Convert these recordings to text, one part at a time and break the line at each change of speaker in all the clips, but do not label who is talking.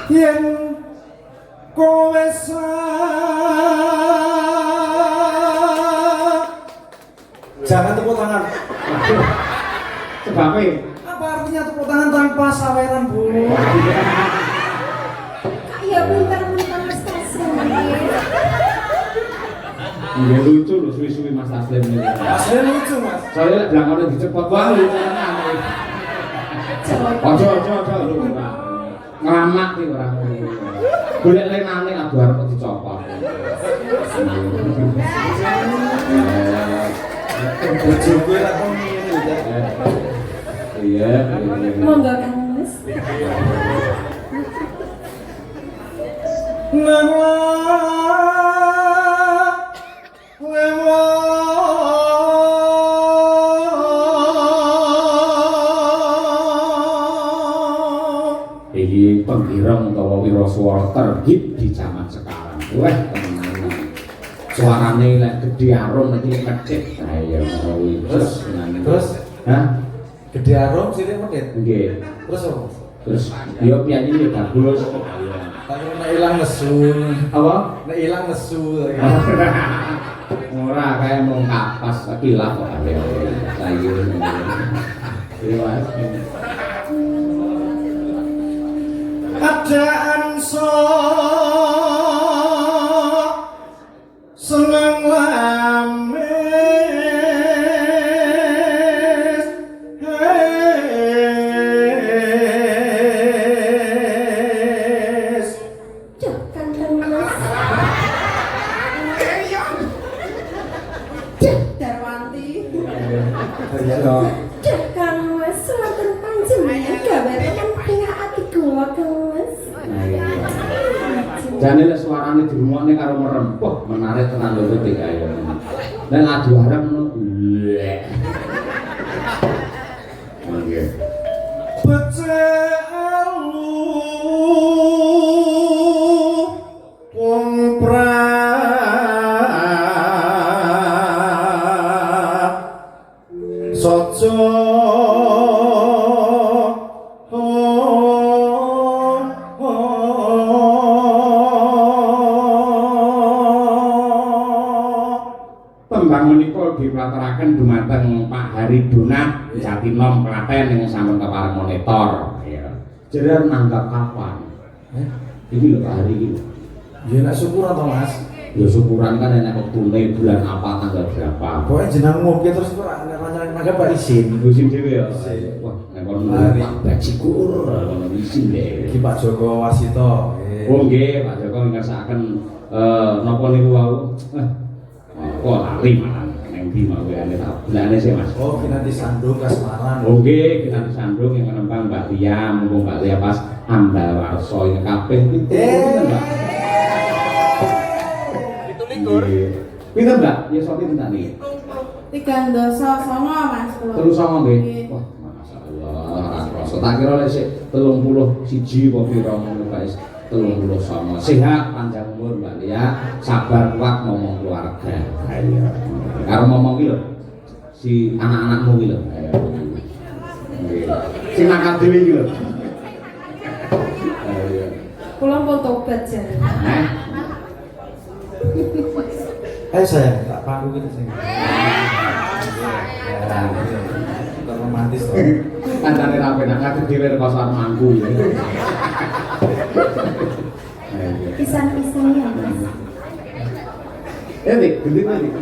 yen kowe jangan tepuk tangan.
Sebabnya
apa artinya tepuk tangan tanpa saweran, Bu?
Ya bentar-bentar Mas Taslim.
iya lucu loh suwi-suwi Mas Taslim ini.
Asli lucu, Mas.
Soalnya belakangnya dicepot banget. Ojo lu ngelamak nih orang ini. Boleh lenane aduh arep dicopot.
Bojo gue ra kok ngene ya.
Iya.
Monggo Kang Mas.
Iki penggirang utawa wiraswara terhib di zaman sekarang. Wah, temenan. Suarane lek gedhe arum iki medhit. Ha iya ngono
Terus
hah?
gede arum sithik medhit.
Nggih.
Terus apa?
Terus yo piye iki bagus.
Tapi nek ilang nesu.
Apa?
Nek ilang nesu.
Ora kae mung kapas kilap kok ae. Saiki. Terima kasih.
Adaan seneng lames
Kang Mas. Darwanti. Kang Mas wonten panjenengan gawe temen tengah ati kula Kang Mas.
Jane lek suarane dirungokne karo merempuh menarik tenan lho ketika ya. Nek ngadu arep ngono. Nggih.
becek elu wong sojo
Tembang menika diplateraken dumateng Pak Hari Donat Jatinom Klaten yang sampun kepareng monitor. Ya. Jerer nanggap kapan? Iki lho Pak Hari iki.
ya nek syukuran to Mas.
Ya syukuran kan enak wektune bulan apa tanggal berapa.
Pokoknya jeneng ngombe terus ora nek nanggap Pak izin.
Musim dhewe ya.
Isin.
Wah, nek kono Pak bajikur kono isin deh.
Iki Pak Joko Wasito.
Oh nggih, Pak Joko ngersakaken napa niku wau? Kok lali malah neng ndi mau ane tak belane sih Mas.
Oh, kinanti Sandung Kasmaran.
Oh nggih, kita disandung yang menembang Mbak Tia, mumpung Mbak Tia pas ambal warso yang kabeh pinten Mbak. Itu pinten Mbak? Ya sok pinten tadi.
3 songo Mas kula.
Terus sama nggih. Wah, masyaallah. Rasa tak kira lek sik 31 apa pira ngono guys. 30 sama sehat panjang umur Mbak Lia, sabar kuat ngomong keluarga. Ayo. Karo ngomong iki lho. Si anak-anakmu iki lho. Ayo. Nggih. Sing nakal dhewe iki lho. Ayo.
Kula pun tobat jan.
Sayang, tak pangku gitu sing. Romantis to.
Kancane ra penak kadhe dhewe rekosan mangku.
Pisan-pisan ya Mas.
Dik, gendit dik.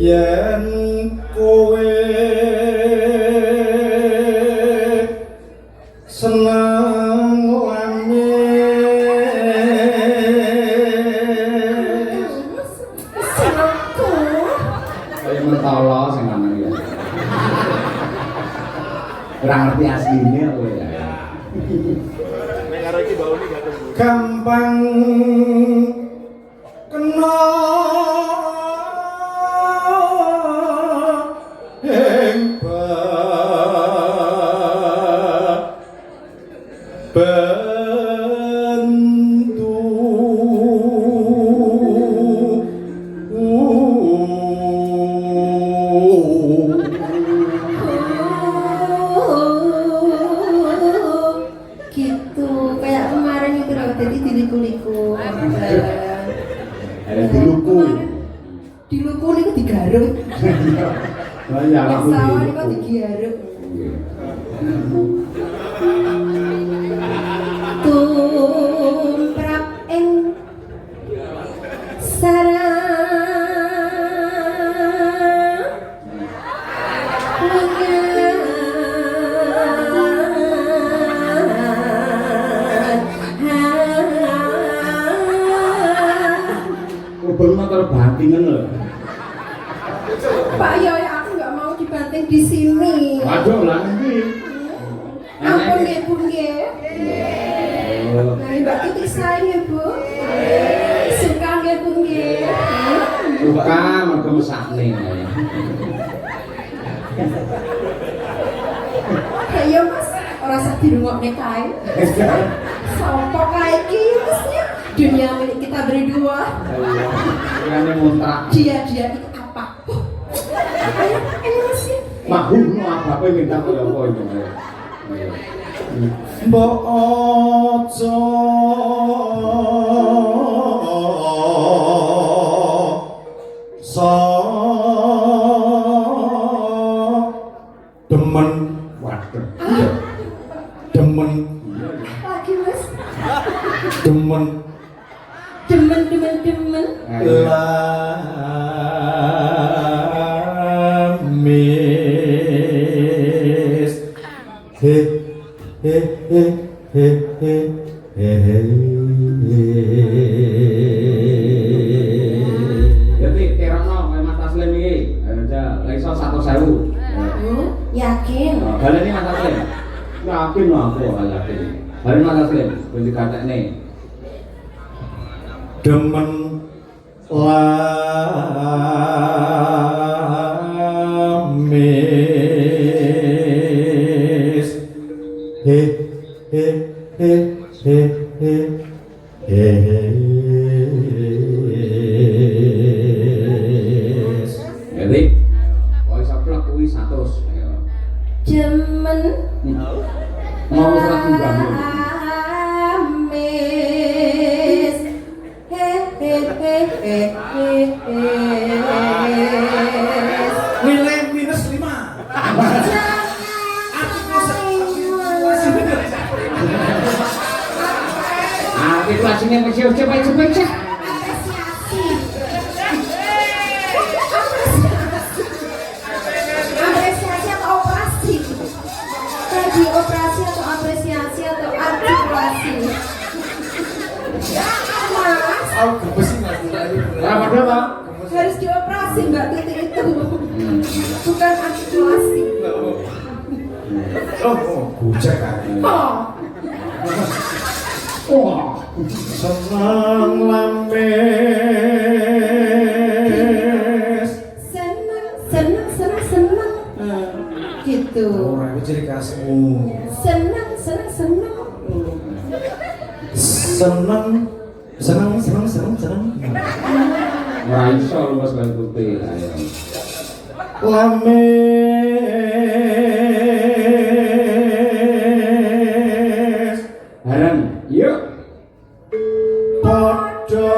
Yen kowe seneng lamis
Senengku.
Kaya mentolo sing lanang ya. Ora ngerti asline kowe ya.
Nek karo iki baune gak tunggu.
gampang kena bentu
Gitu kayak kemarin itu loh tadi diliku-liku
Ada diluku.
diluku niku digaruk
Lah ya aku
sawah
diluku.
niku digaruk tumrap ing sarang
Ubeng motor bantingan lho.
Pak Yoy, aku nggak mau dibanting di sini.
Waduh lah nanti.
Ampun nggih Bu nggih.
Oh.
Nah, Mbak Tuti sayang ya Bu. Suka nggih Bu nggih.
Suka mergo mesakne.
Ayo Mas, ora usah dirungokne kae. Sopo kae iki Mas ya? Dunia milik kita berdua.
Kirane muntrak.
Dia itu apa? Ayo Mas ya.
Mahum apa kowe minta kaya apa itu. Ayo.
mbok aja demen
Waduh.
demen
Lagi Mas.
demen
Demen.
Ayo.
lamis he he he he he he he.
Jadi terokno kowe Mas Taslim iki. Aja iso 100.000.
Yakin?
Nah, baleni Mas Taslim. Yakin aku ora yakin. Baleni Mas Taslim, kowe dikatekne.
Demen lamis he he he he he he
Jadi kowe iso plek kuwi 100. Ayo.
Demen
Mau 100 bangun.
lamis
nilai minus 5
Artikulasinya masih cepet.
Apresiasi atau operasi? Tadi operasi atau apresiasi atau artikulasi? Mas,
aku gemesin mas
Padahal Pak.
harus dioperasi Mbak Tuti itu, bukan artikulasi.
bujek kan
Oh,
Wah.
senang lamis
senang, gitu.
orang itu ciri khasmu
Senang.
senang
Ora iso lu Mas Bang Tuti. Ayo.
lamis
Bareng. Yuk.
padha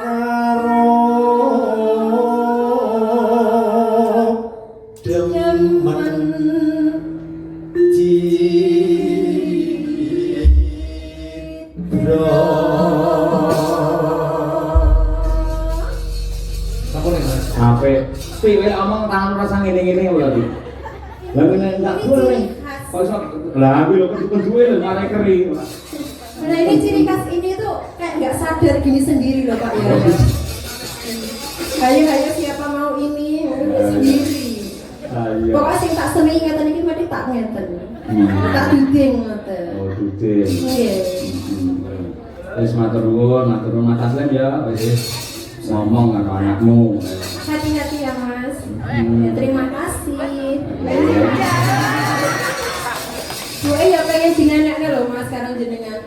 karo demen cindra apa nih mas?
Ape. Piwe omong tangan rasa ngene-ngene lho, Dik. Lah ngene enggak boleh. Kok iso Lah aku lho keduwe lho malah kering.
Nah ini ciri khas ini tuh kayak nggak sadar gini sendiri loh Pak ya. Hayo siapa mau ini sendiri.
Ayo.
Pokoknya sing tak seneng ngeten iki mesti tak ngeten. Tak duding ngoten.
Oh, duding.
Iya.
Wis matur nuwun Mas Taslim ya, wis ngomong karo anakmu.
Hati-hati ya Mas. Ya, terima kasih. Gue ya pengen dinanekne loh Mas sekarang jenengan.